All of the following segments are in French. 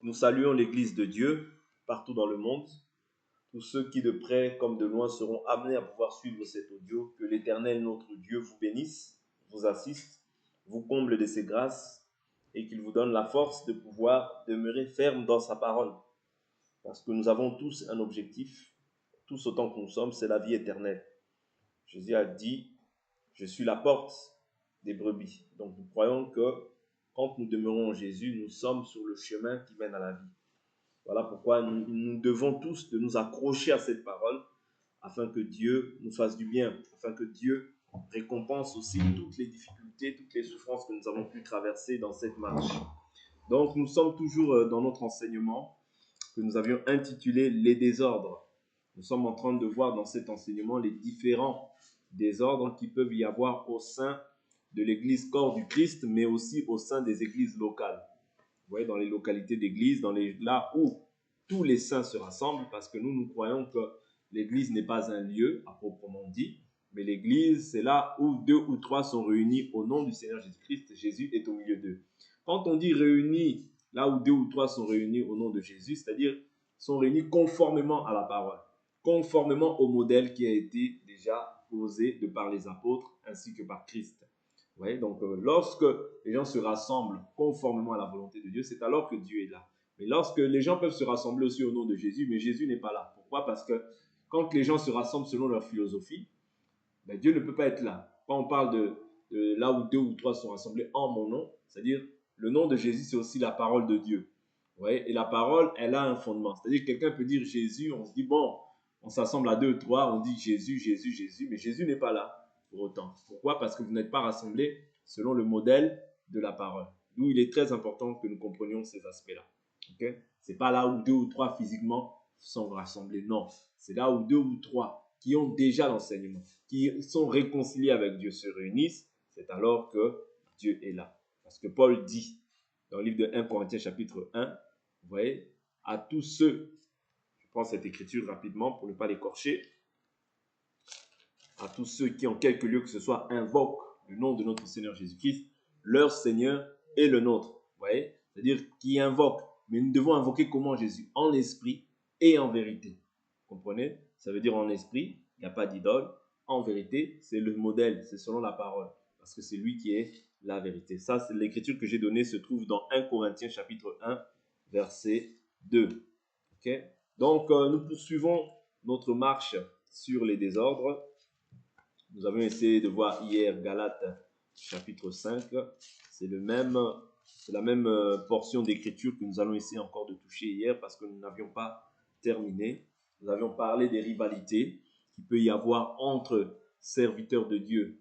Nous saluons l'Église de Dieu partout dans le monde. Tous ceux qui de près comme de loin seront amenés à pouvoir suivre cet audio. Que l'Éternel, notre Dieu, vous bénisse, vous assiste, vous comble de ses grâces et qu'il vous donne la force de pouvoir demeurer ferme dans sa parole. Parce que nous avons tous un objectif, tous autant que nous sommes, c'est la vie éternelle. Jésus a dit, je suis la porte des brebis. Donc nous croyons que quand nous demeurons en Jésus, nous sommes sur le chemin qui mène à la vie. Voilà pourquoi nous devons tous de nous accrocher à cette parole afin que Dieu nous fasse du bien, afin que Dieu récompense aussi toutes les difficultés, toutes les souffrances que nous avons pu traverser dans cette marche. Donc nous sommes toujours dans notre enseignement que nous avions intitulé « Les désordres ». Nous sommes en train de voir dans cet enseignement les différents désordres qui peuvent y avoir au sein de l'église corps du Christ, mais aussi au sein des églises locales. Vous voyez, dans les localités d'église, là où tous les saints se rassemblent, parce que nous croyons que l'église n'est pas un lieu à proprement dit, mais l'église, c'est là où 2 ou 3 sont réunis au nom du Seigneur Jésus-Christ. Jésus est au milieu d'eux. Quand on dit réunis, là où 2 ou 3 sont réunis au nom de Jésus, c'est-à-dire sont réunis conformément à la parole, conformément au modèle qui a été déjà posé de par les apôtres ainsi que par Christ. Vous voyez, donc lorsque les gens se rassemblent conformément à la volonté de Dieu, c'est alors que Dieu est là. Mais lorsque les gens peuvent se rassembler aussi au nom de Jésus, mais Jésus n'est pas là. Pourquoi? Parce que quand les gens se rassemblent selon leur philosophie, ben Dieu ne peut pas être là. Quand on parle de là où 2 ou 3 sont rassemblés en mon nom, c'est-à-dire le nom de Jésus, c'est aussi la parole de Dieu. Vous voyez, et la parole, elle a un fondement. C'est-à-dire que quelqu'un peut dire Jésus, on se dit bon, on s'assemble à 2 ou 3, on dit Jésus, Jésus, Jésus, mais Jésus n'est pas là pour autant. Pourquoi? Parce que vous n'êtes pas rassemblés selon le modèle de la parole. D'où il est très important que nous comprenions ces aspects-là. Okay? Ce n'est pas là où 2 ou 3 physiquement sont rassemblés. Non, c'est là où 2 ou 3 qui ont déjà l'enseignement, qui sont réconciliés avec Dieu se réunissent, c'est alors que Dieu est là. Parce que Paul dit dans le livre de 1 Corinthiens chapitre 1, vous voyez, à tous ceux, je prends cette écriture rapidement pour ne pas l'écorcher, à tous ceux qui en quelque lieu que ce soit invoquent le nom de notre Seigneur Jésus-Christ, leur Seigneur est le nôtre. Vous voyez, c'est-à-dire qui invoquent. Mais nous devons invoquer comment Jésus? En esprit et en vérité. Vous comprenez? Ça veut dire en esprit, il n'y a pas d'idole. En vérité, c'est le modèle, c'est selon la parole. Parce que c'est lui qui est la vérité. Ça, c'est l'écriture que j'ai donnée, se trouve dans 1 Corinthiens chapitre 1, verset 2. Okay? Donc, nous poursuivons notre marche sur les désordres. Nous avons essayé de voir hier Galates chapitre 5. C'est la même portion d'écriture que nous allons essayer encore de toucher hier parce que nous n'avions pas terminé. Nous avions parlé des rivalités qu'il peut y avoir entre serviteurs de Dieu,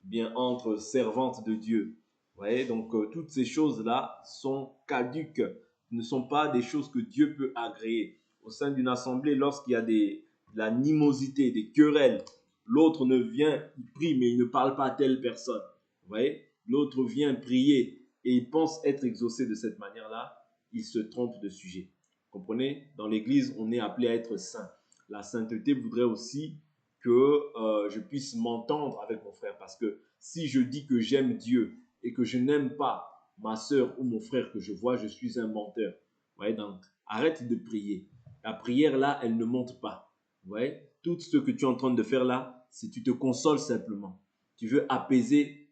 bien entre servantes de Dieu. Vous voyez, donc toutes ces choses-là sont caduques, ne sont pas des choses que Dieu peut agréer. Au sein d'une assemblée, lorsqu'il y a de la animosité, des querelles, l'autre ne vient, il prie, mais il ne parle pas à telle personne. Vous voyez, l'autre vient prier et il pense être exaucé de cette manière-là, il se trompe de sujet. Vous comprenez? Dans l'église, on est appelé à être saint. La sainteté voudrait aussi que je puisse m'entendre avec mon frère. Parce que si je dis que j'aime Dieu et que je n'aime pas ma soeur ou mon frère que je vois, je suis un menteur. Vous voyez, donc arrête de prier. La prière là, elle ne monte pas. Vous voyez, tout ce que tu es en train de faire là, c'est tu te consoles simplement. Tu veux apaiser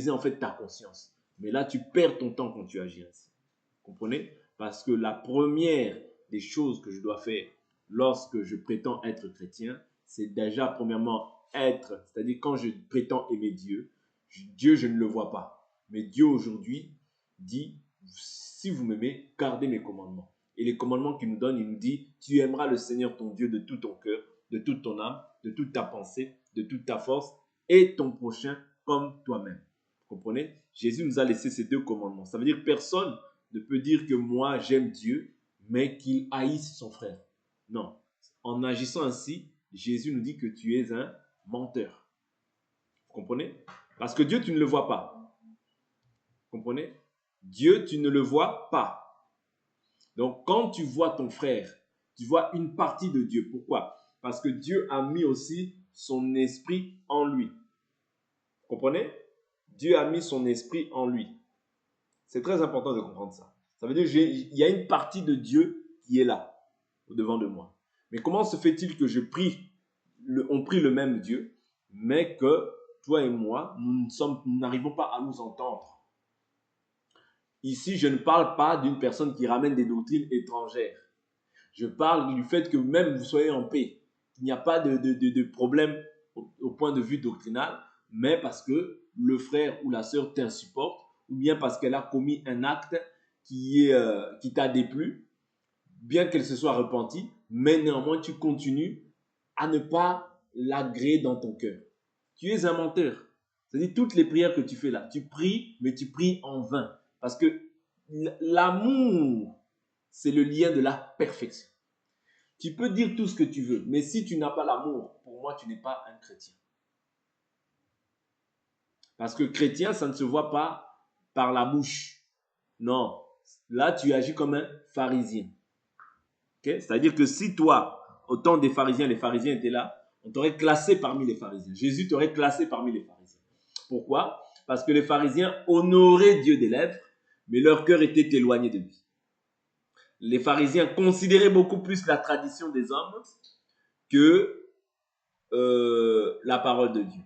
en fait ta conscience. Mais là, tu perds ton temps quand tu agis ainsi. Vous comprenez? Parce que la première des choses que je dois faire lorsque je prétends être chrétien, c'est déjà premièrement être, c'est-à-dire quand je prétends aimer Dieu, Dieu je ne le vois pas. Mais Dieu aujourd'hui dit, si vous m'aimez, gardez mes commandements. Et les commandements qu'il nous donne, il nous dit, tu aimeras le Seigneur ton Dieu de tout ton cœur, de toute ton âme, de toute ta pensée, de toute ta force, et ton prochain comme toi-même. Vous comprenez? Jésus nous a laissé ces 2 commandements. Ça veut dire que personne ne peut dire que moi j'aime Dieu, mais qu'il haïsse son frère. Non. En agissant ainsi, Jésus nous dit que tu es un menteur. Vous comprenez? Parce que Dieu, tu ne le vois pas. Vous comprenez? Dieu, tu ne le vois pas. Donc, quand tu vois ton frère, tu vois une partie de Dieu. Pourquoi? Parce que Dieu a mis aussi son esprit en lui. Vous comprenez? Dieu a mis son esprit en lui. C'est très important de comprendre ça. Ça veut dire il y a une partie de Dieu qui est là, au-devant de moi. Mais comment se fait-il que on prie le même Dieu, mais que toi et moi, nous n'arrivons pas à nous entendre? Ici, je ne parle pas d'une personne qui ramène des doctrines étrangères. Je parle du fait que même vous soyez en paix, qu'il n'y a pas de problème au point de vue doctrinal, mais parce que le frère ou la sœur t'insupporte, ou bien parce qu'elle a commis un acte qui t'a déplu, bien qu'elle se soit repentie, mais néanmoins tu continues à ne pas l'agréer dans ton cœur. Tu es un menteur. C'est-à-dire toutes les prières que tu fais là, tu pries, mais tu pries en vain. Parce que l'amour, c'est le lien de la perfection. Tu peux dire tout ce que tu veux, mais si tu n'as pas l'amour, pour moi, tu n'es pas un chrétien. Parce que chrétien, ça ne se voit pas par la bouche. Non, là, tu agis comme un pharisien. Okay? C'est-à-dire que si toi, au temps des pharisiens, les pharisiens étaient là, on t'aurait classé parmi les pharisiens. Jésus t'aurait classé parmi les pharisiens. Pourquoi? Parce que les pharisiens honoraient Dieu des lèvres, mais leur cœur était éloigné de lui. Les pharisiens considéraient beaucoup plus la tradition des hommes que la parole de Dieu.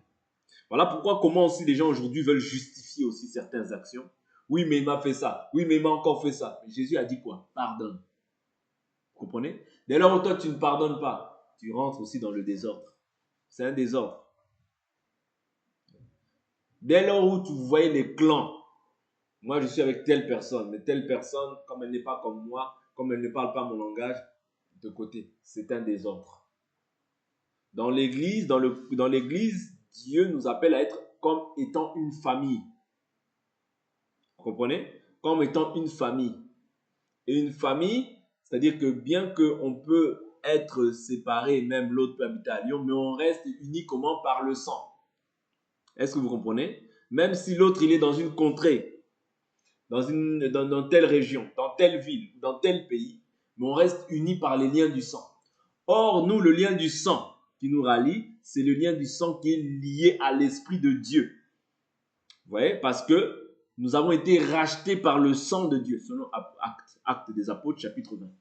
Voilà pourquoi comment aussi les gens aujourd'hui veulent justifier aussi certaines actions. Oui, mais il m'a fait ça. Oui, mais il m'a encore fait ça. Mais Jésus a dit quoi? Pardonne. Vous comprenez? Dès lors où toi tu ne pardonnes pas, tu rentres aussi dans le désordre. C'est un désordre. Dès lors où tu voyez les clans, moi je suis avec telle personne, mais telle personne, comme elle n'est pas comme moi, comme elle ne parle pas mon langage, de côté, c'est un désordre. Dans l'église, dans l'église, Dieu nous appelle à être comme étant une famille. Vous comprenez? Comme étant une famille. Et une famille, c'est-à-dire que bien qu'on peut être séparés, même l'autre peut habiter à Lyon, mais on reste unis comment? Par le sang. Est-ce que vous comprenez? Même si l'autre, il est dans une contrée, dans telle région, dans telle ville, dans tel pays, mais on reste unis par les liens du sang. Or, nous, le lien du sang qui nous rallie, c'est le lien du sang qui est lié à l'Esprit de Dieu. Vous voyez? Parce que nous avons été rachetés par le sang de Dieu, selon Actes des Apôtres, chapitre 20. Vous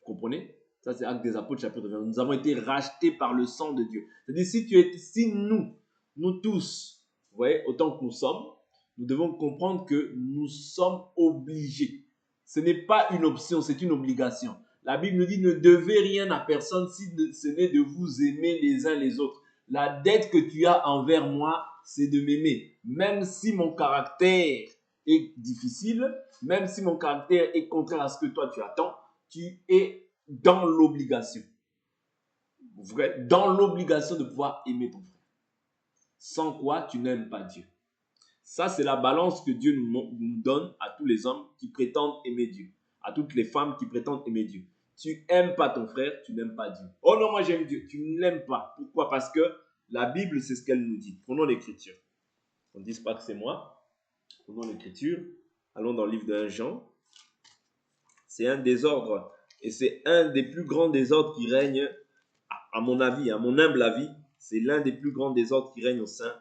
comprenez? Ça, c'est Actes des Apôtres, chapitre 20. Nous avons été rachetés par le sang de Dieu. C'est-à-dire, si nous tous, vous voyez, autant que nous sommes, nous devons comprendre que nous sommes obligés. Ce n'est pas une option, c'est une obligation. La Bible nous dit, ne devez rien à personne si ce n'est de vous aimer les uns les autres. La dette que tu as envers moi, c'est de m'aimer. Même si mon caractère est difficile, même si mon caractère est contraire à ce que toi tu attends, tu es dans l'obligation. Dans l'obligation de pouvoir aimer ton frère. Sans quoi tu n'aimes pas Dieu. Ça, c'est la balance que Dieu nous donne à tous les hommes qui prétendent aimer Dieu. À toutes les femmes qui prétendent aimer Dieu. Tu n'aimes pas ton frère, tu n'aimes pas Dieu. Oh non, moi j'aime Dieu. Tu ne l'aimes pas. Pourquoi? Parce que la Bible, c'est ce qu'elle nous dit. Prenons l'Écriture. On ne dise pas que c'est moi. Prenons l'Écriture. Allons dans le livre de 1 Jean. C'est un désordre. Et c'est un des plus grands désordres qui règne, à mon avis, à mon humble avis, c'est l'un des plus grands désordres qui règne au sein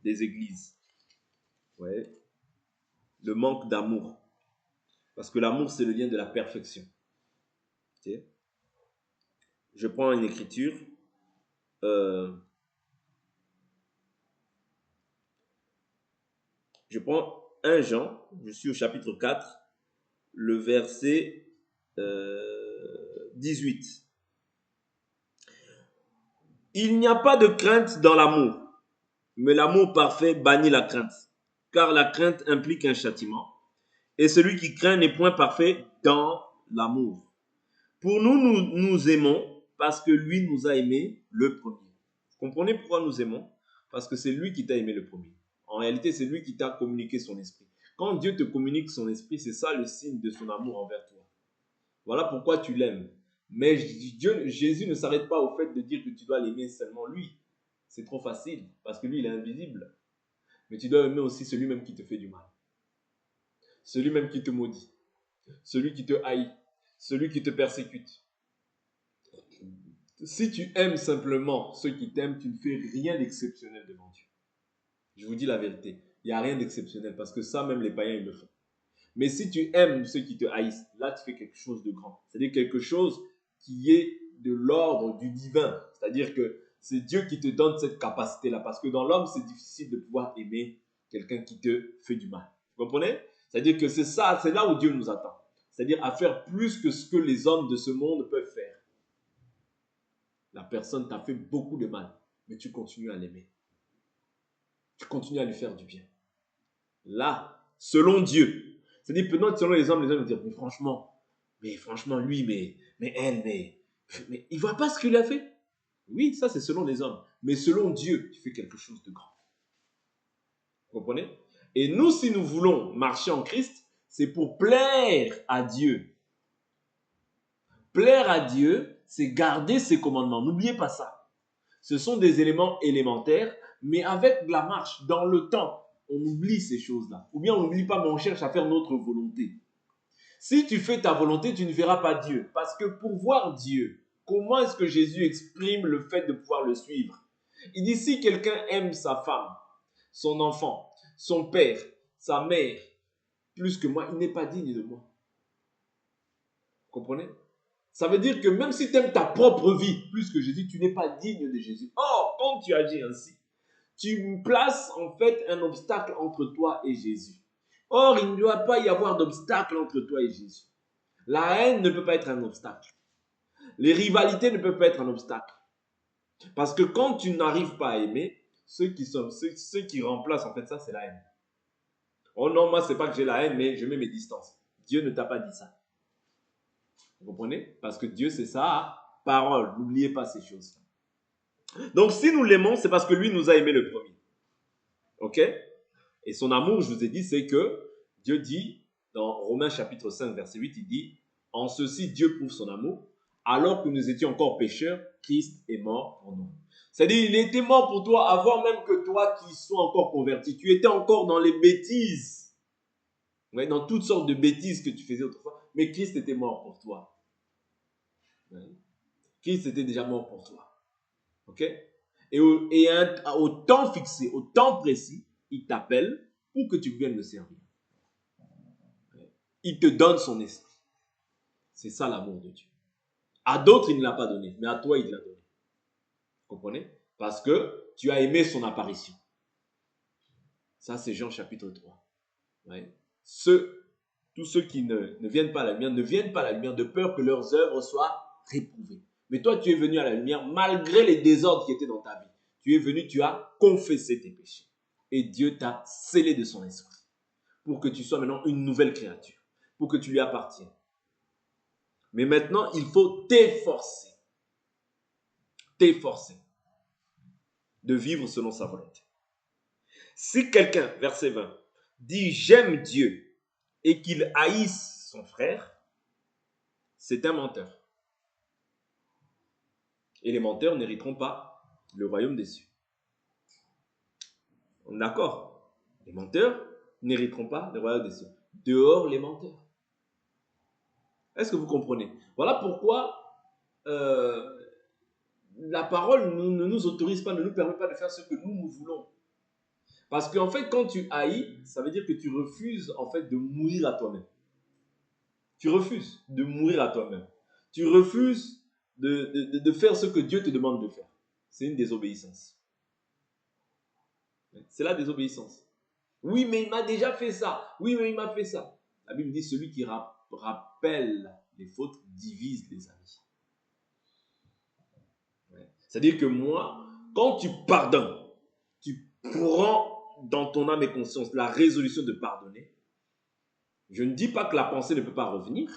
des églises. Ouais. Le manque d'amour. Parce que l'amour, c'est le lien de la perfection. Okay. Je prends une écriture. Je prends 1 Jean, je suis au chapitre 4, le verset 18. Il n'y a pas de crainte dans l'amour, mais l'amour parfait bannit la crainte, car la crainte implique un châtiment, et celui qui craint n'est point parfait dans l'amour. Pour nous aimons parce que lui nous a aimés le premier. Vous comprenez pourquoi nous aimons? Parce que c'est lui qui t'a aimé le premier. En réalité, c'est lui qui t'a communiqué son esprit. Quand Dieu te communique son esprit, c'est ça le signe de son amour envers toi. Voilà pourquoi tu l'aimes. Mais Jésus ne s'arrête pas au fait de dire que tu dois l'aimer seulement lui. C'est trop facile, parce que lui, il est invisible. Mais tu dois aimer aussi celui même qui te fait du mal. Celui même qui te maudit. Celui qui te haït. Celui qui te persécute. Si tu aimes simplement ceux qui t'aiment, tu ne fais rien d'exceptionnel devant Dieu. Je vous dis la vérité. Il n'y a rien d'exceptionnel parce que ça, même les païens, ils le font. Mais si tu aimes ceux qui te haïssent, là, tu fais quelque chose de grand. C'est-à-dire quelque chose qui est de l'ordre du divin. C'est-à-dire que c'est Dieu qui te donne cette capacité-là. Parce que dans l'homme, c'est difficile de pouvoir aimer quelqu'un qui te fait du mal. Vous comprenez? C'est-à-dire que c'est ça, c'est là où Dieu nous attend. C'est-à-dire à faire plus que ce que les hommes de ce monde peuvent faire. La personne t'a fait beaucoup de mal, mais tu continues à l'aimer. Tu continues à lui faire du bien. Là, selon Dieu. C'est-à-dire, peut-être selon les hommes vont dire, mais franchement, lui, mais elle, mais il ne voit pas ce qu'il a fait. Oui, ça c'est selon les hommes. Mais selon Dieu, tu fais quelque chose de grand. Vous comprenez? Et nous, si nous voulons marcher en Christ, c'est pour plaire à Dieu. Plaire à Dieu, c'est garder ses commandements. N'oubliez pas ça. Ce sont des éléments élémentaires, mais avec la marche, dans le temps, on oublie ces choses-là. Ou bien on n'oublie pas, mais on cherche à faire notre volonté. Si tu fais ta volonté, tu ne verras pas Dieu. Parce que pour voir Dieu, comment est-ce que Jésus exprime le fait de pouvoir le suivre? Il dit, si quelqu'un aime sa femme, son enfant, son père, sa mère, plus que moi, il n'est pas digne de moi. Vous comprenez? Ça veut dire que même si tu aimes ta propre vie plus que Jésus, tu n'es pas digne de Jésus. Or, quand tu agis ainsi, tu places en fait un obstacle entre toi et Jésus. Or, il ne doit pas y avoir d'obstacle entre toi et Jésus. La haine ne peut pas être un obstacle. Les rivalités ne peuvent pas être un obstacle. Parce que quand tu n'arrives pas à aimer, ceux qui remplacent en fait ça, c'est la haine. Oh non, moi, c'est pas que j'ai la haine, mais je mets mes distances. Dieu ne t'a pas dit ça. Vous comprenez? Parce que Dieu, c'est sa parole. N'oubliez pas ces choses. Donc, si nous l'aimons, c'est parce que lui nous a aimé le premier. Ok? Et son amour, je vous ai dit, c'est que Dieu dit, dans Romains chapitre 5, verset 8, il dit, en ceci, Dieu prouve son amour, alors que nous étions encore pécheurs, Christ est mort pour nous. C'est-à-dire, il était mort pour toi avant même que toi qui sois encore converti. Tu étais encore dans les bêtises. Ouais, dans toutes sortes de bêtises que tu faisais autrefois. Mais Christ était mort pour toi. Ouais. Christ était déjà mort pour toi. Ok? Et au temps fixé, au temps précis, il t'appelle pour que tu viennes le servir. Il te donne son esprit. C'est ça l'amour de Dieu. À d'autres, il ne l'a pas donné, mais à toi, il l'a donné. Vous comprenez? Parce que tu as aimé son apparition. Ça, c'est Jean chapitre 3. Ouais. Tous ceux qui ne viennent pas à la lumière ne viennent pas à la lumière de peur que leurs œuvres soient réprouvées. Mais toi, tu es venu à la lumière malgré les désordres qui étaient dans ta vie. Tu es venu, tu as confessé tes péchés. Et Dieu t'a scellé de son esprit pour que tu sois maintenant une nouvelle créature, pour que tu lui appartiennes. Mais maintenant, il faut t'efforcer de vivre selon sa volonté. Si quelqu'un, verset 20, dit j'aime Dieu et qu'il haïsse son frère, c'est un menteur. Et les menteurs n'hériteront pas le royaume des cieux. On est d'accord? Les menteurs n'hériteront pas le royaume des cieux. Dehors les menteurs. Est-ce que vous comprenez? Voilà pourquoi la parole ne nous autorise pas, ne nous permet pas de faire ce que nous voulons. Parce qu'en fait, quand tu haïs, ça veut dire que tu refuses en fait de mourir à toi-même. Tu refuses de mourir à toi-même. Tu refuses de faire ce que Dieu te demande de faire. C'est une désobéissance. C'est la désobéissance. Oui, mais il m'a déjà fait ça. Oui, mais il m'a fait ça. La Bible dit celui qui rappelle les fautes divise les amis. C'est-à-dire que moi, quand tu pardonnes, tu prends dans ton âme et conscience la résolution de pardonner. Je ne dis pas que la pensée ne peut pas revenir,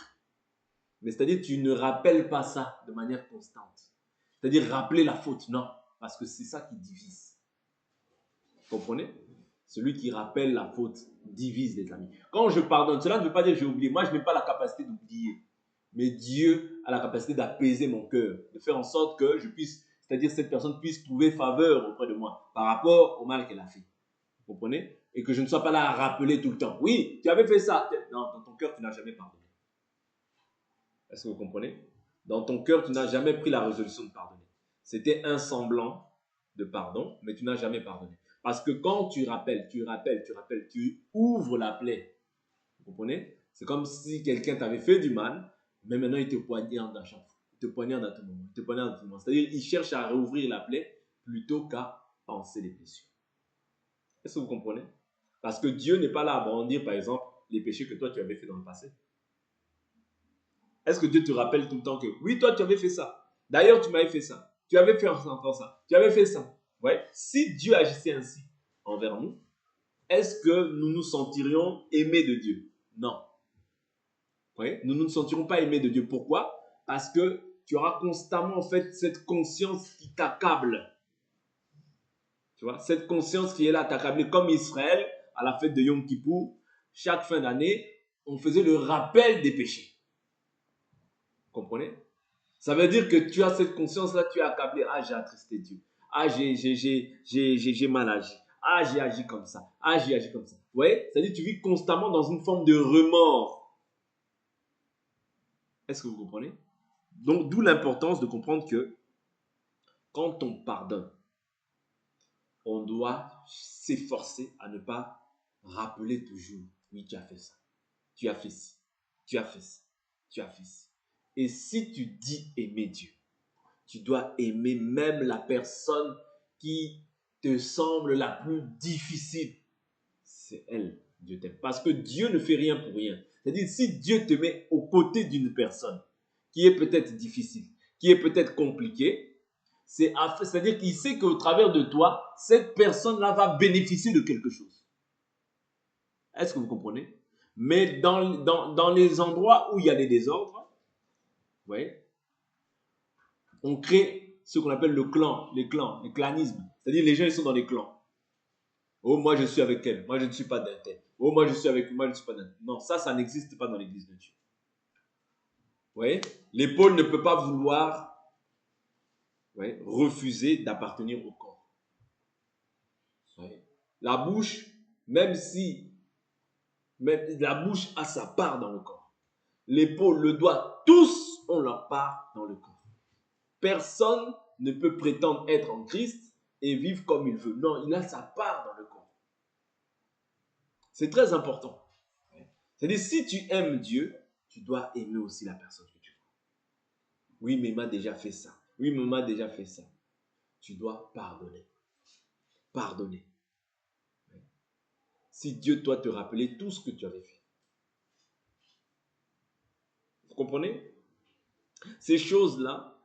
mais c'est-à-dire que tu ne rappelles pas ça de manière constante. C'est-à-dire rappeler la faute, non, parce que c'est ça qui divise. Vous comprenez? Celui qui rappelle la faute divise les amis. Quand je pardonne, cela ne veut pas dire que j'ai oublié. Moi, je n'ai pas la capacité d'oublier. Mais Dieu a la capacité d'apaiser mon cœur, de faire en sorte que je puisse, c'est-à-dire cette personne puisse trouver faveur auprès de moi par rapport au mal qu'elle a fait. Vous comprenez? Et que je ne sois pas là à rappeler tout le temps. Oui, tu avais fait ça. Non, dans ton cœur, tu n'as jamais pardonné. Est-ce que vous comprenez? Dans ton cœur, tu n'as jamais pris la résolution de pardonner. C'était un semblant de pardon, mais tu n'as jamais pardonné. Parce que quand tu rappelles, tu ouvres la plaie. Vous comprenez? C'est comme si quelqu'un t'avait fait du mal, mais maintenant il te poignarde à chaque fois. Il te poignarde à tout moment. Il te poignarde à tout moment. C'est-à-dire qu'il cherche à réouvrir la plaie plutôt qu'à penser les blessures. Est-ce que vous comprenez? Parce que Dieu n'est pas là à brandir, par exemple, les péchés que toi tu avais fait dans le passé. Est-ce que Dieu te rappelle tout le temps que oui, toi tu avais fait ça. D'ailleurs, tu m'avais fait ça. Tu avais fait encore ça. Tu avais fait ça. Ouais. Si Dieu agissait ainsi envers nous, est-ce que nous nous sentirions aimés de Dieu? Non. Ouais. Nous ne nous sentirons pas aimés de Dieu. Pourquoi? Parce que tu auras constamment en fait cette conscience qui t'accable. Tu vois, cette conscience qui est là t'accabler comme Israël à la fête de Yom Kippour. Chaque fin d'année, on faisait le rappel des péchés. Vous comprenez? Ça veut dire que tu as cette conscience-là, tu es accablé. Ah, j'ai attristé Dieu. Ah, j'ai mal agi. Ah, j'ai agi comme ça. Ah, j'ai agi comme ça. Vous voyez? C'est-à-dire que tu vis constamment dans une forme de remords. Est-ce que vous comprenez? Donc, d'où l'importance de comprendre que quand on pardonne, on doit s'efforcer à ne pas rappeler toujours. Oui, tu as fait ça. Tu as fait ci. Tu as fait ça. Tu as fait ci. Et si tu dis aimer Dieu, tu dois aimer même la personne qui te semble la plus difficile. C'est elle, Dieu t'aime. Parce que Dieu ne fait rien pour rien. C'est-à-dire, si Dieu te met aux côtés d'une personne qui est peut-être difficile, qui est peut-être compliquée, c'est-à-dire qu'il sait qu'au travers de toi, cette personne-là va bénéficier de quelque chose. Est-ce que vous comprenez? Mais dans les endroits où il y a des désordres, vous voyez, on crée ce qu'on appelle le clanisme. C'est-à-dire les gens ils sont dans des clans. Oh, moi je suis avec elle, moi je ne suis pas d'un tel. Oh, moi je suis avec moi, je ne suis pas d'un tel. Non, ça n'existe pas dans l'église de Dieu. Vous voyez? L'épaule ne peut pas vouloir refuser d'appartenir au corps. La bouche, même la bouche a sa part dans le corps. L'épaule, le doigt, tous ont leur part dans le corps. Personne ne peut prétendre être en Christ et vivre comme il veut. Non, il a sa part dans le corps. C'est très important. C'est-à-dire, si tu aimes Dieu, tu dois aimer aussi la personne que tu vois. Oui, mais il m'a déjà fait ça. Oui, mais il m'a déjà fait ça. Tu dois pardonner. Pardonner. Si Dieu doit te rappeler tout ce que tu avais fait. Vous comprenez? Ces choses-là,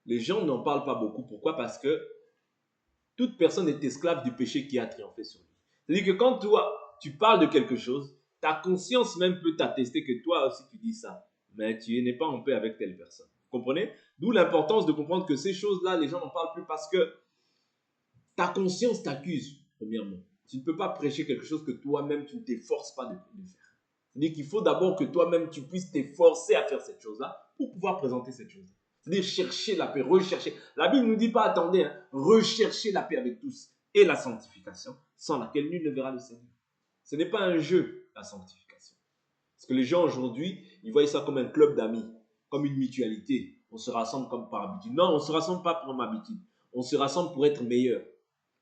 les gens n'en parlent pas beaucoup. Pourquoi? Parce que toute personne est esclave du péché qui a triomphé sur lui. C'est-à-dire que quand toi, tu parles de quelque chose, ta conscience même peut t'attester que toi aussi tu dis ça, mais tu n'es pas en paix avec telle personne. Vous comprenez? D'où l'importance de comprendre que ces choses-là, les gens n'en parlent plus parce que ta conscience t'accuse, premièrement. Tu ne peux pas prêcher quelque chose que toi-même tu ne t'efforces pas de faire. C'est-à-dire qu'il faut d'abord que toi-même tu puisses t'efforcer à faire cette chose-là pour pouvoir présenter cette chose-là. C'est-à-dire chercher la paix, rechercher. La Bible ne nous dit pas, attendez, rechercher la paix avec tous et la sanctification, sans laquelle nul ne verra le Seigneur. Ce n'est pas un jeu, la sanctification. Parce que les gens aujourd'hui, ils voient ça comme un club d'amis, comme une mutualité. On se rassemble comme par habitude. Non, on ne se rassemble pas pour habitude. On se rassemble pour être meilleur.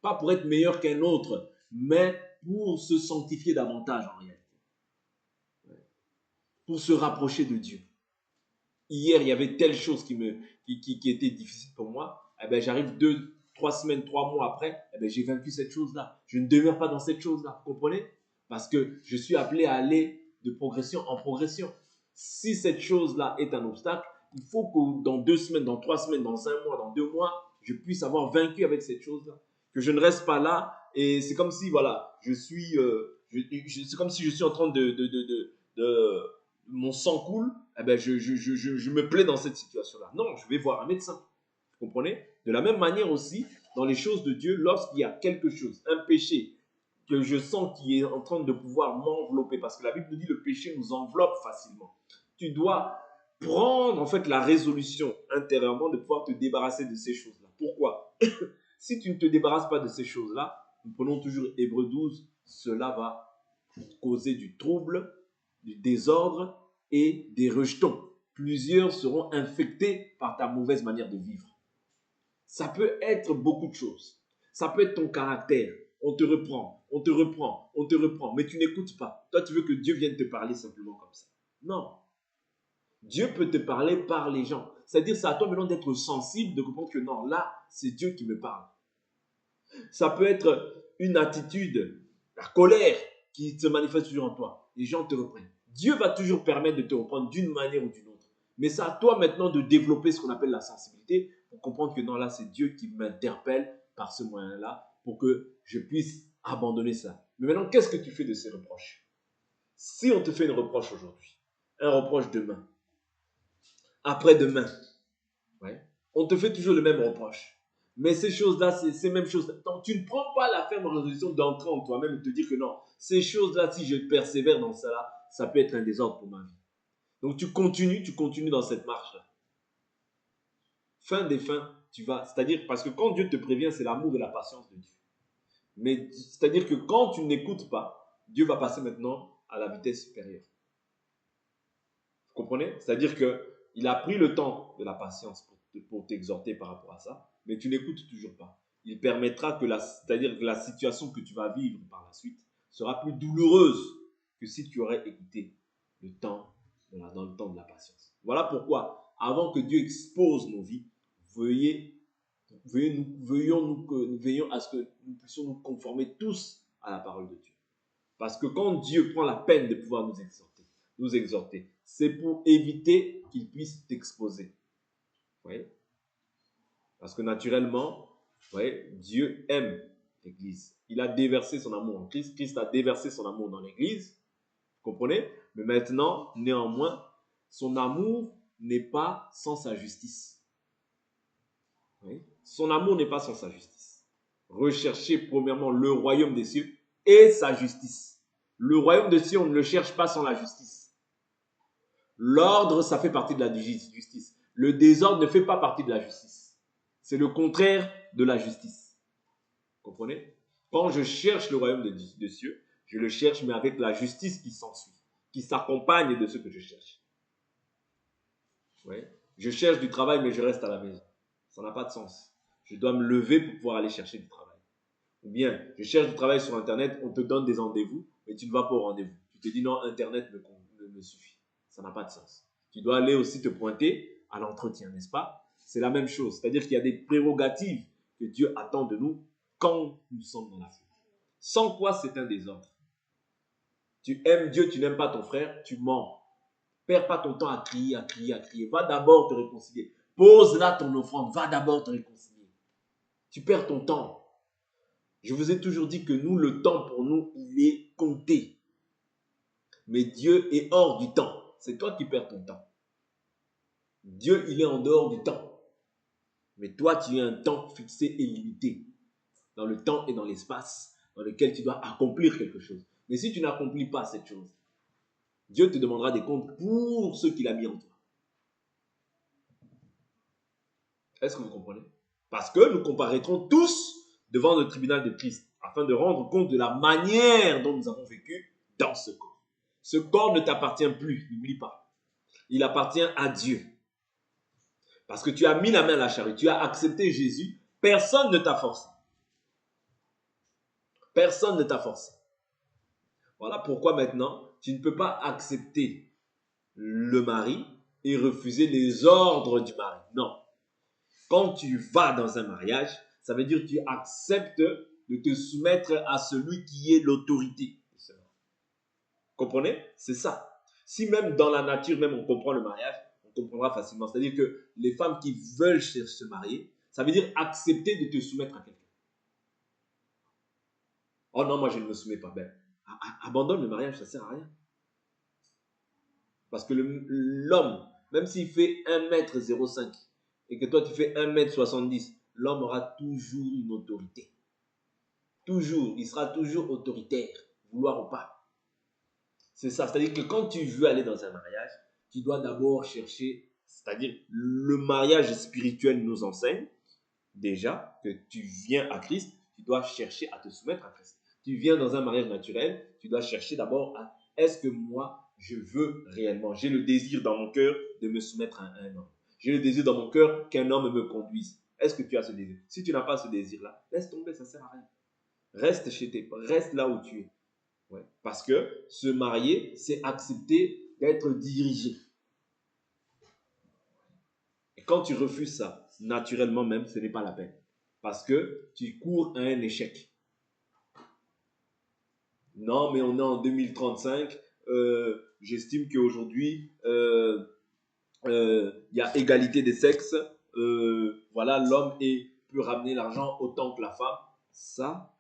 Pas pour être meilleur qu'un autre, mais pour se sanctifier davantage en réalité. Pour se rapprocher de Dieu. Hier, il y avait telle chose qui était difficile pour moi. Eh ben, j'arrive 3 semaines, 3 mois après, eh ben, j'ai vaincu cette chose-là. Je ne demeure pas dans cette chose-là. Vous comprenez? Parce que je suis appelé à aller de progression en progression. Si cette chose-là est un obstacle, il faut que dans 2 semaines, dans 3 semaines, dans 1 mois, dans 2 mois, je puisse avoir vaincu avec cette chose-là. Que je ne reste pas là et c'est comme si, voilà, c'est comme si je suis en train de mon sang coule, eh ben je me plais dans cette situation-là. Non, je vais voir un médecin. Vous comprenez? De la même manière aussi, dans les choses de Dieu, lorsqu'il y a quelque chose, un péché, que je sens qui est en train de pouvoir m'envelopper, parce que la Bible nous dit le péché nous enveloppe facilement. Tu dois prendre en fait la résolution intérieurement de pouvoir te débarrasser de ces choses-là. Pourquoi? Si tu ne te débarrasses pas de ces choses-là, nous prenons toujours Hébreux 12, cela va causer du trouble, du désordre et des rejetons. Plusieurs seront infectés par ta mauvaise manière de vivre. Ça peut être beaucoup de choses. Ça peut être ton caractère. on te reprend, on te reprend, on te reprend, mais tu n'écoutes pas. Toi, tu veux que Dieu vienne te parler simplement comme ça. Non. Dieu peut te parler par les gens. C'est-à-dire, c'est à toi maintenant d'être sensible, de comprendre que non, là, c'est Dieu qui me parle. Ça peut être une attitude, la colère qui se manifeste toujours en toi. Les gens te reprennent. Dieu va toujours permettre de te reprendre d'une manière ou d'une autre. Mais c'est à toi maintenant de développer ce qu'on appelle la sensibilité pour comprendre que non, là, c'est Dieu qui m'interpelle par ce moyen-là pour que je puisse abandonner ça. Mais maintenant, qu'est-ce que tu fais de ces reproches? Si on te fait une reproche aujourd'hui, un reproche demain, après-demain, ouais, on te fait toujours le même reproche. Mais ces choses-là, ces mêmes choses, donc tu ne prends pas la ferme résolution d'entrer en toi-même et de te dire que non, ces choses-là, si je persévère dans ça, ça peut être un désordre pour ma vie. Donc tu continues dans cette marche-là. Fin des fins, tu vas. C'est-à-dire, parce que quand Dieu te prévient, c'est l'amour et la patience de Dieu. Mais c'est-à-dire que quand tu n'écoutes pas, Dieu va passer maintenant à la vitesse supérieure. Vous comprenez? C'est-à-dire qu'il a pris le temps de la patience pour t'exhorter par rapport à ça, mais tu n'écoutes toujours pas. Il permettra que c'est-à-dire que la situation que tu vas vivre par la suite sera plus douloureuse que si tu aurais écouté le temps, dans le temps de la patience. Voilà pourquoi, avant que Dieu expose nos vies, veillons à ce que nous puissions nous conformer tous à la parole de Dieu. Parce que quand Dieu prend la peine de pouvoir nous exhorter, c'est pour éviter qu'il puisse t'exposer. Oui. Parce que naturellement, oui, Dieu aime l'Église. Il a déversé son amour en Christ. Christ a déversé son amour dans l'Église. Vous comprenez? Mais maintenant, néanmoins, son amour n'est pas sans sa justice. Oui. Son amour n'est pas sans sa justice. Recherchez premièrement le royaume des cieux et sa justice. Le royaume des cieux, on ne le cherche pas sans la justice. L'ordre, ça fait partie de la justice. Le désordre ne fait pas partie de la justice. C'est le contraire de la justice. Vous comprenez? Quand je cherche le royaume des cieux, je le cherche, mais avec la justice qui s'ensuit, qui s'accompagne de ce que je cherche. Ouais. Je cherche du travail, mais je reste à la maison. Ça n'a pas de sens. Je dois me lever pour pouvoir aller chercher du travail. Ou bien, je cherche du travail sur Internet, on te donne des rendez-vous, mais tu ne vas pas au rendez-vous. Tu te dis non, Internet me suffit. Ça n'a pas de sens. Tu dois aller aussi te pointer à l'entretien, n'est-ce pas? C'est la même chose. C'est-à-dire qu'il y a des prérogatives que Dieu attend de nous quand nous sommes dans la foi. Sans quoi, c'est un désordre. Tu aimes Dieu, tu n'aimes pas ton frère, tu mens. Perds pas ton temps à crier, à crier, à crier. Va d'abord te réconcilier. Pose là ton offrande. Va d'abord te réconcilier. Tu perds ton temps. Je vous ai toujours dit que nous, le temps pour nous, il est compté. Mais Dieu est hors du temps. C'est toi qui perds ton temps. Dieu, il est en dehors du temps. Mais toi, tu as un temps fixé et limité. Dans le temps et dans l'espace dans lequel tu dois accomplir quelque chose. Mais si tu n'accomplis pas cette chose, Dieu te demandera des comptes pour ce qu'il a mis en toi. Est-ce que vous comprenez? Parce que nous comparaîtrons tous devant le tribunal de Christ afin de rendre compte de la manière dont nous avons vécu dans ce corps. Ce corps ne t'appartient plus, n'oublie pas. Il appartient à Dieu. Parce que tu as mis la main à la charrue, tu as accepté Jésus, personne ne t'a forcé. Personne ne t'a forcé. Voilà pourquoi maintenant, tu ne peux pas accepter le mari et refuser les ordres du mari. Non. Quand tu vas dans un mariage, ça veut dire que tu acceptes de te soumettre à celui qui est l'autorité. Vous comprenez? C'est ça. Si même dans la nature, même on comprend le mariage, on comprendra facilement. C'est-à-dire que les femmes qui veulent se marier, ça veut dire accepter de te soumettre à quelqu'un. Oh non, moi je ne me soumets pas. Ben, abandonne le mariage, ça ne sert à rien. Parce que l'homme, même s'il fait 1,05 m et que toi tu fais 1,70 m, l'homme aura toujours une autorité. Toujours, il sera toujours autoritaire, vouloir ou pas. C'est ça, c'est-à-dire que quand tu veux aller dans un mariage, tu dois d'abord chercher, c'est-à-dire le mariage spirituel nous enseigne déjà que tu viens à Christ, tu dois chercher à te soumettre à Christ. Tu viens dans un mariage naturel, tu dois chercher d'abord à est-ce que moi je veux réellement, j'ai le désir dans mon cœur de me soumettre à un homme. J'ai le désir dans mon cœur qu'un homme me conduise. Est-ce que tu as ce désir? Si tu n'as pas ce désir-là, laisse tomber, ça ne sert à rien. Reste chez tes parents, reste là où tu es. Ouais. Parce que se marier, c'est accepter d'être dirigé. Et quand tu refuses ça, naturellement même, ce n'est pas la peine. Parce que tu cours à un échec. Non, mais on est en 2035. J'estime qu'aujourd'hui, y a égalité des sexes. Voilà, l'homme peut ramener l'argent autant que la femme. Ça,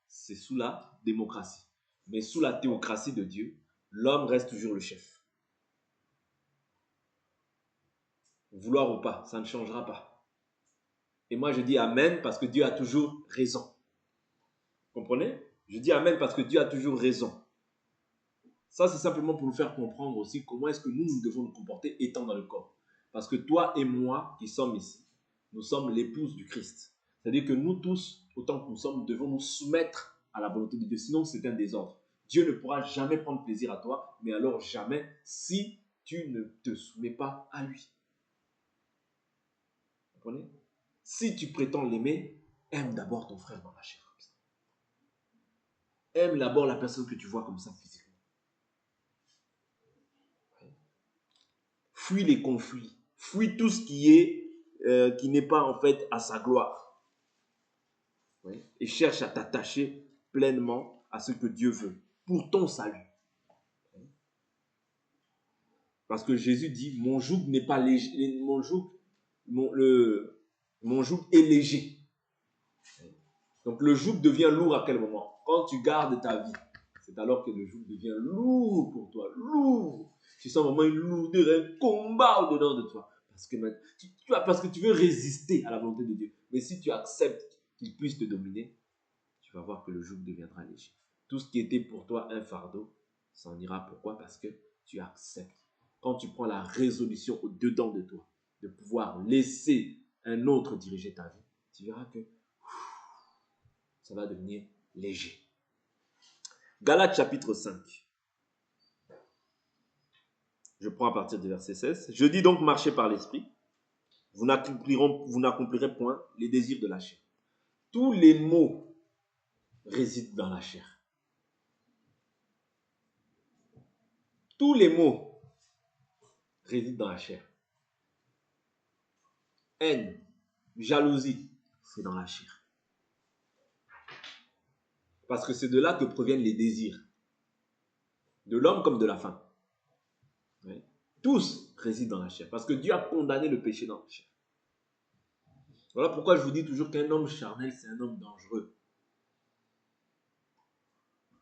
c'est sous la démocratie. Mais sous la théocratie de Dieu, l'homme reste toujours le chef. Vouloir ou pas, ça ne changera pas. Et moi, je dis Amen parce que Dieu a toujours raison. Vous comprenez? Je dis Amen parce que Dieu a toujours raison. Ça, c'est simplement pour nous faire comprendre aussi comment est-ce que nous devons nous comporter étant dans le corps. Parce que toi et moi qui sommes ici, nous sommes l'épouse du Christ. C'est-à-dire que nous tous, autant que nous sommes, nous devons nous soumettre à la volonté de Dieu. Sinon, c'est un désordre. Dieu ne pourra jamais prendre plaisir à toi, mais alors jamais si tu ne te soumets pas à lui. Vous comprenez? Si tu prétends l'aimer, aime d'abord ton frère dans la chair. Aime d'abord la personne que tu vois comme ça physiquement. Fuis les conflits. Fuis tout ce qui n'est pas en fait à sa gloire. Oui. Et cherche à t'attacher pleinement à ce que Dieu veut pour ton salut. Parce que Jésus dit, mon joug n'est pas léger, mon joug est léger. Donc le joug devient lourd à quel moment? Quand tu gardes ta vie, c'est alors que le joug devient lourd pour toi, lourd. Tu sens vraiment une lourdeur, un combat au-dedans de toi. Parce que tu veux résister à la volonté de Dieu. Mais si tu acceptes qu'il puisse te dominer, tu vas voir que le joug deviendra léger. Tout ce qui était pour toi un fardeau, s'en ira. Pourquoi? Parce que tu acceptes. Quand tu prends la résolution au-dedans de toi, de pouvoir laisser un autre diriger ta vie, tu verras que ça va devenir léger. Galates chapitre 5. Je prends à partir du verset 16. Je dis donc, marchez par l'esprit. Vous n'accomplirez point les désirs de la chair. Tous les maux résident dans la chair. Tous les maux résident dans la chair. Haine, jalousie, c'est dans la chair. Parce que c'est de là que proviennent les désirs. De l'homme comme de la femme. Oui. Tous résident dans la chair. Parce que Dieu a condamné le péché dans la chair. Voilà pourquoi je vous dis toujours qu'un homme charnel, c'est un homme dangereux.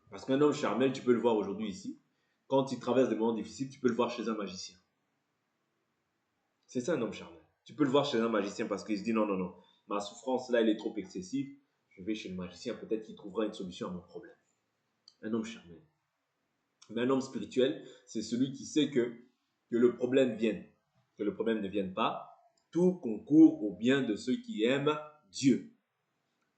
Parce qu'un homme charnel, tu peux le voir aujourd'hui ici. Quand il traverse des moments difficiles, tu peux le voir chez un magicien. C'est ça un homme charnel. Tu peux le voir chez un magicien parce qu'il se dit non, ma souffrance là, elle est trop excessive. Je vais chez le magicien, peut-être qu'il trouvera une solution à mon problème. Un homme charnel. Mais un homme spirituel, c'est celui qui sait que le problème vienne, que le problème ne vienne pas. Tout concourt au bien de ceux qui aiment Dieu.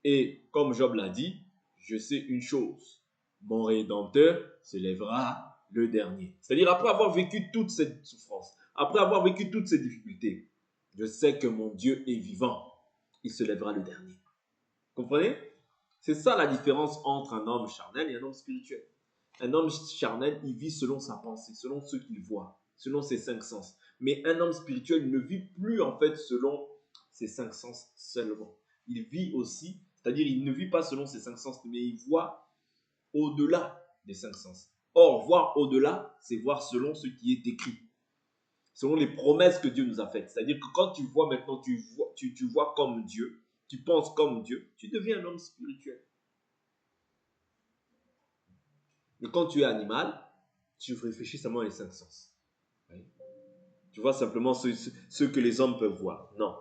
Et comme Job l'a dit, je sais une chose, mon Rédempteur se lèvera le dernier. C'est-à-dire après avoir vécu toute cette souffrance, après avoir vécu toutes ces difficultés, je sais que mon Dieu est vivant. Il se lèvera le dernier. Comprenez? C'est ça la différence entre un homme charnel et un homme spirituel. Un homme charnel, il vit selon sa pensée, selon ce qu'il voit, selon ses cinq sens. Mais un homme spirituel ne vit plus en fait selon ses cinq sens seulement. Il vit aussi, c'est-à-dire il ne vit pas selon ses cinq sens, mais il voit au-delà des cinq sens. Or, voir au-delà, c'est voir selon ce qui est écrit, selon les promesses que Dieu nous a faites. C'est-à-dire que quand tu vois maintenant, tu vois comme Dieu, tu penses comme Dieu, tu deviens un homme spirituel. Mais quand tu es animal, tu réfléchis seulement à les cinq sens. Oui. Tu vois simplement ce que les hommes peuvent voir. Non.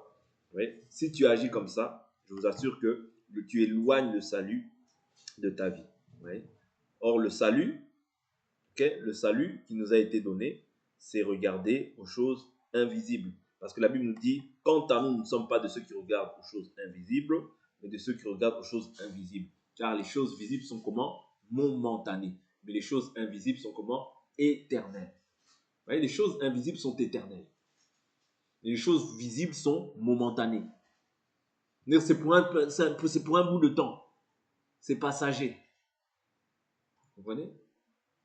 Oui. Si tu agis comme ça, je vous assure que tu éloignes le salut de ta vie. Oui. Or, le salut qui nous a été donné, c'est regarder aux choses invisibles. Parce que la Bible nous dit, quant à nous, nous ne sommes pas de ceux qui regardent aux choses invisibles, mais de ceux qui regardent aux choses invisibles. Car les choses visibles sont comment? Momentanées. Mais les choses invisibles sont comment? Éternelles. Vous voyez, les choses invisibles sont éternelles. Et les choses visibles sont momentanées. C'est pour un bout de temps. c'est passager. Vous comprenez?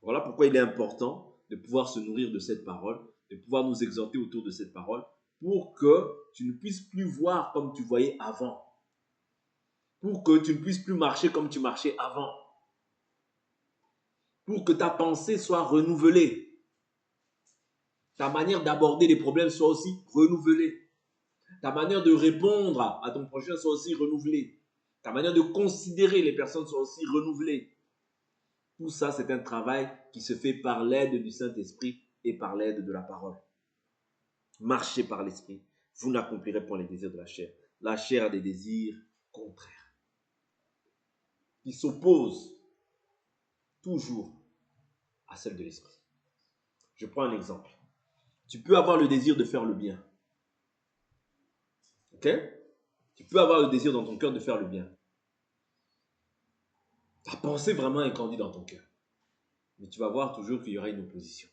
Voilà pourquoi il est important de pouvoir se nourrir de cette parole, de pouvoir nous exhorter autour de cette parole, pour que tu ne puisses plus voir comme tu voyais avant, pour que tu ne puisses plus marcher comme tu marchais avant, pour que ta pensée soit renouvelée, ta manière d'aborder les problèmes soit aussi renouvelée, ta manière de répondre à ton prochain soit aussi renouvelée, ta manière de considérer les personnes soit aussi renouvelée. Tout ça, c'est un travail qui se fait par l'aide du Saint-Esprit et par l'aide de la parole. Marchez par l'Esprit, vous n'accomplirez point les désirs de la chair. La chair a des désirs contraires, qui s'opposent toujours à celle de l'Esprit. Je prends un exemple. Tu peux avoir le désir de faire le bien. Ok? Tu peux avoir le désir dans ton cœur de faire le bien. Ta pensée vraiment est grandie dans ton cœur. Mais tu vas voir toujours qu'il y aura une opposition.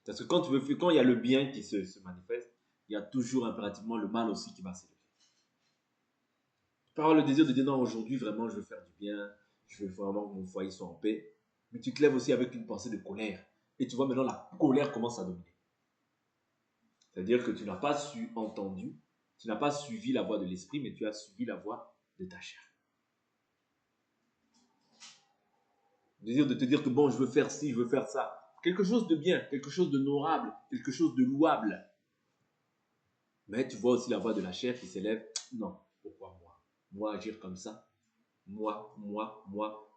Parce que quand il y a le bien qui se manifeste, il y a toujours impérativement le mal aussi qui va s'élever. Tu peux avoir le désir de dire non, aujourd'hui vraiment je veux faire du bien, je veux vraiment que mon foyer soit en paix. Mais tu te lèves aussi avec une pensée de colère. Et tu vois maintenant la colère commence à dominer. C'est-à-dire que tu n'as pas entendu, tu n'as pas suivi la voix de l'esprit, mais tu as suivi la voix de ta chair. Le désir de te dire que bon, je veux faire ci, je veux faire ça. Quelque chose de bien, quelque chose de honorable, quelque chose de louable. Mais tu vois aussi la voix de la chair qui s'élève. Non, pourquoi moi? Moi agir comme ça? Moi.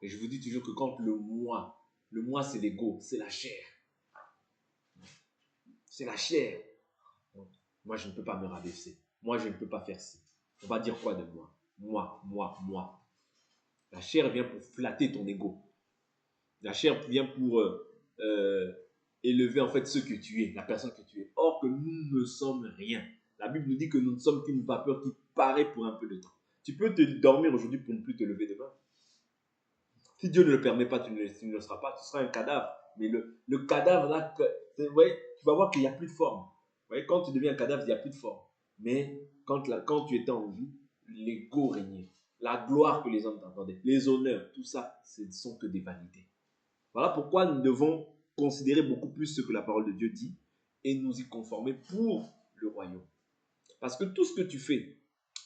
Et je vous dis toujours que quand le moi c'est l'ego, c'est la chair. C'est la chair. Moi je ne peux pas me rabaisser. Moi je ne peux pas faire ci. On va dire quoi de moi? Moi. La chair vient pour flatter ton ego. La chair vient pour élever en fait ce que tu es, la personne que tu es. Or que nous ne sommes rien. La Bible nous dit que nous ne sommes qu'une vapeur qui paraît pour un peu de temps. Tu peux te dormir aujourd'hui pour ne plus te lever demain. Si Dieu ne le permet pas, tu ne le seras pas. Tu seras un cadavre. Mais le cadavre, là, ouais, tu vas voir qu'il n'y a plus de forme. Ouais, quand tu deviens un cadavre, il n'y a plus de forme. Mais quand tu étais en vie, l'ego régnait. La gloire que les hommes t'accordaient, les honneurs, tout ça, ce ne sont que des vanités. Voilà pourquoi nous devons considérer beaucoup plus ce que la parole de Dieu dit et nous y conformer pour le royaume. Parce que tout ce que tu fais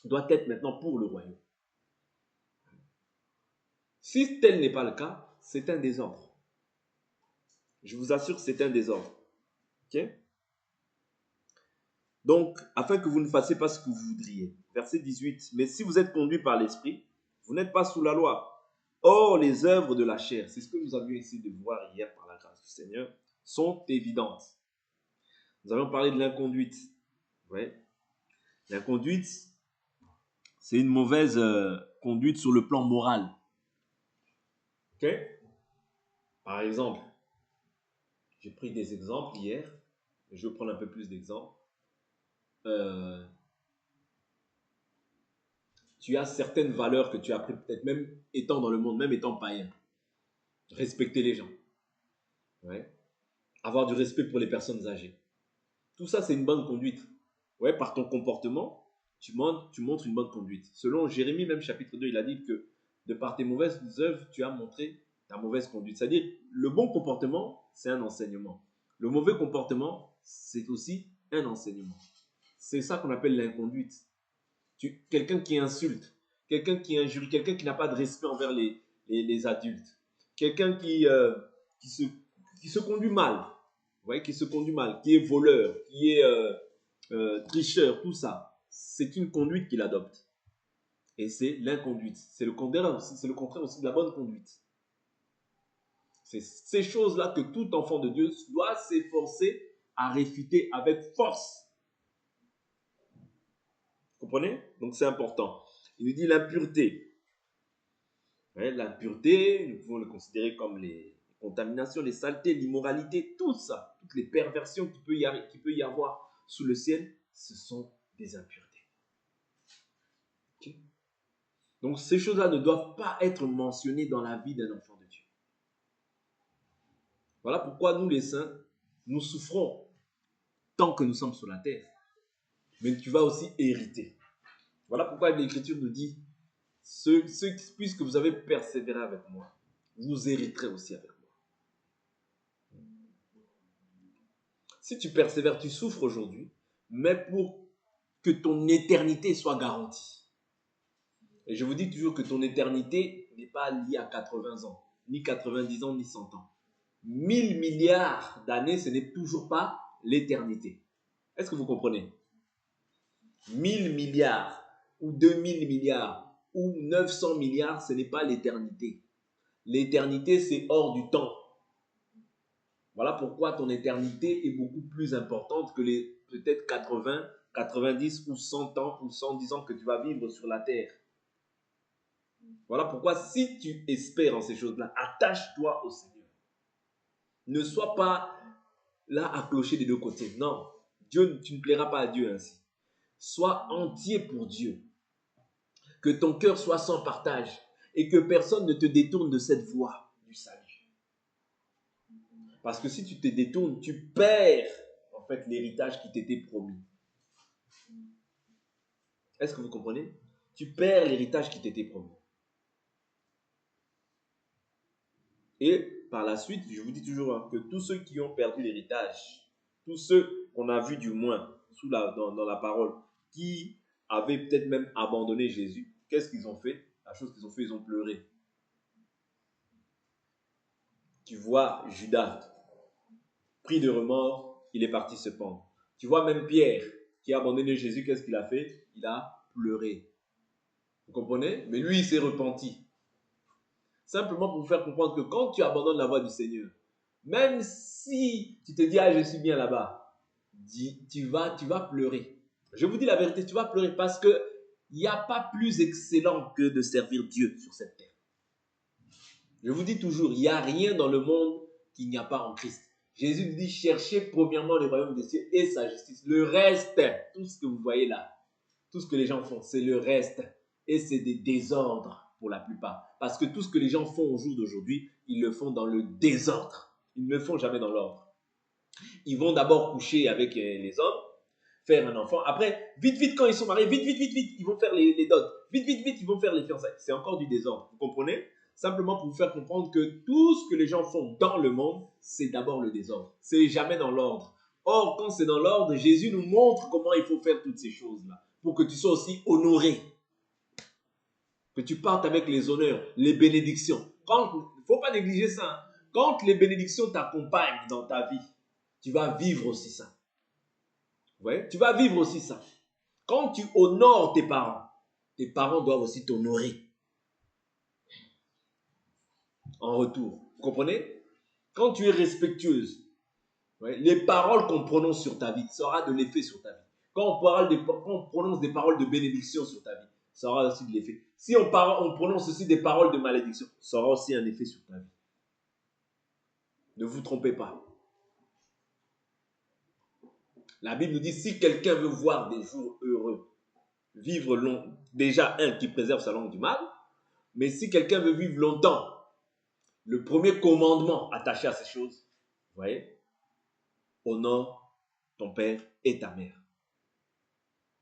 doit être maintenant pour le royaume. Si tel n'est pas le cas, c'est un désordre. Je vous assure, c'est un désordre. Ok? Donc, afin que vous ne fassiez pas ce que vous voudriez. Verset 18. Mais si vous êtes conduit par l'Esprit, vous n'êtes pas sous la loi. Or, les œuvres de la chair, c'est ce que nous avions essayé de voir hier par la grâce du Seigneur, sont évidentes. Nous avons parlé de l'inconduite. Ouais. L'inconduite, c'est une mauvaise conduite sur le plan moral. Ok? Par exemple, j'ai pris des exemples hier. Je vais prendre un peu plus d'exemples. Tu as certaines valeurs que tu as apprises peut-être même étant dans le monde, même étant païen. Respecter les gens. Ouais. Avoir du respect pour les personnes âgées. Tout ça, c'est une bonne conduite. Ouais, par ton comportement, tu montres une bonne conduite. Selon Jérémie, même chapitre 2, il a dit que de par tes mauvaises œuvres, tu as montré ta mauvaise conduite. C'est-à-dire, le bon comportement, c'est un enseignement. Le mauvais comportement, c'est aussi un enseignement. C'est ça qu'on appelle l'inconduite. Quelqu'un qui insulte, quelqu'un qui injure, quelqu'un qui n'a pas de respect envers les adultes, quelqu'un qui, se, qui se conduit mal, vous voyez, qui se conduit mal, qui est voleur, qui est tricheur, tout ça, c'est une conduite qu'il adopte. Et c'est l'inconduite. C'est le contraire aussi de la bonne conduite. C'est ces choses-là que tout enfant de Dieu doit s'efforcer à réfuter avec force. Vous comprenez? Donc c'est important. Il nous dit l'impureté. Ouais, l'impureté, nous pouvons le considérer comme les contaminations, les saletés, l'immoralité, tout ça, toutes les perversions qu'il peut y avoir sous le ciel, ce sont des impuretés. Okay? Donc ces choses-là ne doivent pas être mentionnées dans la vie d'un enfant de Dieu. Voilà pourquoi nous les saints, nous souffrons tant que nous sommes sur la terre. Mais tu vas aussi hériter. Voilà pourquoi l'Écriture nous dit, puisque vous avez persévéré avec moi, vous hériterez aussi avec moi. Si tu persévères, tu souffres aujourd'hui, mais pour que ton éternité soit garantie. Et je vous dis toujours que ton éternité n'est pas liée à 80 ans, ni 90 ans, ni 100 ans. 1000 milliards d'années, ce n'est toujours pas l'éternité. Est-ce que vous comprenez? 1000 milliards, ou 2000 milliards, ou 900 milliards, ce n'est pas l'éternité. L'éternité, c'est hors du temps. Voilà pourquoi ton éternité est beaucoup plus importante que les peut-être 80, 90 ou 100 ans ou 110 ans que tu vas vivre sur la terre. Voilà pourquoi si tu espères en ces choses-là, attache-toi au Seigneur. Ne sois pas là à clocher des deux côtés. Non, Dieu, tu ne plairas pas à Dieu ainsi. Sois entier pour Dieu. Que ton cœur soit sans partage et que personne ne te détourne de cette voie du salut. Parce que si tu te détournes, tu perds en fait l'héritage qui t'était promis. Est-ce que vous comprenez? Tu perds l'héritage qui t'était promis. Et par la suite, je vous dis toujours que tous ceux qui ont perdu l'héritage, tous ceux qu'on a vus du moins dans la parole, qui avaient peut-être même abandonné Jésus, qu'est-ce qu'ils ont fait? La chose qu'ils ont fait, ils ont pleuré. Tu vois Judas, pris de remords, il est parti se pendre. Tu vois même Pierre, qui a abandonné Jésus, qu'est-ce qu'il a fait? Il a pleuré. Vous comprenez? Mais lui, il s'est repenti. Simplement pour vous faire comprendre que quand tu abandonnes la voie du Seigneur, même si tu te dis, ah, je suis bien là-bas, tu vas pleurer. Je vous dis la vérité, tu vas pleurer parce qu'il n'y a pas plus excellent que de servir Dieu sur cette terre. Je vous dis toujours, il n'y a rien dans le monde qu'il n'y a pas en Christ. Jésus dit, cherchez premièrement le royaume des cieux et sa justice. Le reste, tout ce que vous voyez là, tout ce que les gens font, c'est le reste. Et c'est des désordres pour la plupart. Parce que tout ce que les gens font au jour d'aujourd'hui, ils le font dans le désordre. Ils ne le font jamais dans l'ordre. Ils vont d'abord coucher avec les hommes, faire un enfant. Après, vite, quand ils sont mariés, vite, ils vont faire les dots. Vite, ils vont faire les fiançailles. C'est encore du désordre. Vous comprenez? Simplement pour vous faire comprendre que tout ce que les gens font dans le monde, c'est d'abord le désordre. C'est jamais dans l'ordre. Or, quand c'est dans l'ordre, Jésus nous montre comment il faut faire toutes ces choses-là. Pour que tu sois aussi honoré. Que tu partes avec les honneurs, les bénédictions. Il ne faut pas négliger ça. Quand les bénédictions t'accompagnent dans ta vie, tu vas vivre aussi ça. Ouais, tu vas vivre aussi ça. Quand tu honores tes parents doivent aussi t'honorer en retour. Vous comprenez? Quand tu es respectueuse, ouais, les paroles qu'on prononce sur ta vie, ça aura de l'effet sur ta vie. Quand on prononce des paroles de bénédiction sur ta vie, ça aura aussi de l'effet. Si on prononce aussi des paroles de malédiction, ça aura aussi un effet sur ta vie. Ne vous trompez pas. La Bible nous dit, si quelqu'un veut voir des jours heureux, vivre long, déjà qui préserve sa langue du mal, mais si quelqu'un veut vivre longtemps, le premier commandement attaché à ces choses, vous voyez, honore ton père et ta mère.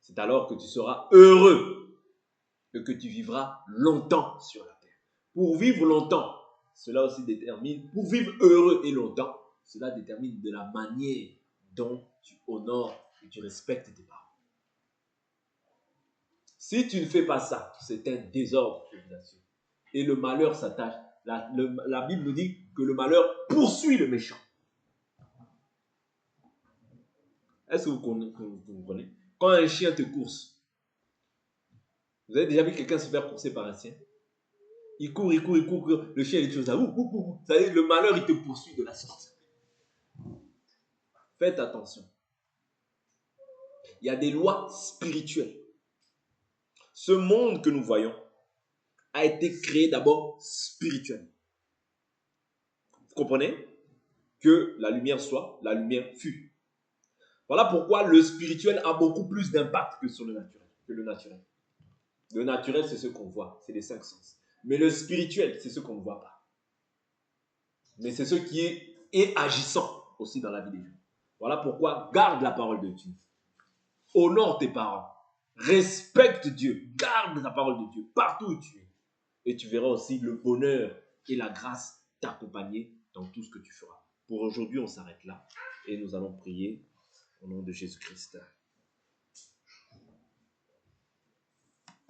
C'est alors que tu seras heureux et que tu vivras longtemps sur la terre. Pour vivre longtemps, cela aussi détermine, pour vivre heureux et longtemps, cela détermine de la manière dont tu honores et tu respectes tes parents. Si tu ne fais pas ça, c'est un désordre, je vous assure. Et le malheur s'attache. La Bible nous dit que le malheur poursuit le méchant. Est-ce que vous comprenez? Quand un chien te course, vous avez déjà vu quelqu'un se faire courser par un chien? Il court, le chien est toujours là. Ça veut dire que le malheur, il te poursuit de la sorte. Faites attention. Il y a des lois spirituelles. Ce monde que nous voyons a été créé d'abord spirituellement. Vous comprenez? Que la lumière soit, la lumière fut. Voilà pourquoi le spirituel a beaucoup plus d'impact que sur le naturel. Le naturel, c'est ce qu'on voit, c'est les 5 sens. Mais le spirituel, c'est ce qu'on ne voit pas. Mais c'est ce qui est agissant aussi dans la vie des gens. Voilà pourquoi garde la parole de Dieu. Honore tes parents. Respecte Dieu. Garde la parole de Dieu partout où tu es. Et tu verras aussi le bonheur et la grâce t'accompagner dans tout ce que tu feras. Pour aujourd'hui, on s'arrête là et nous allons prier au nom de Jésus-Christ.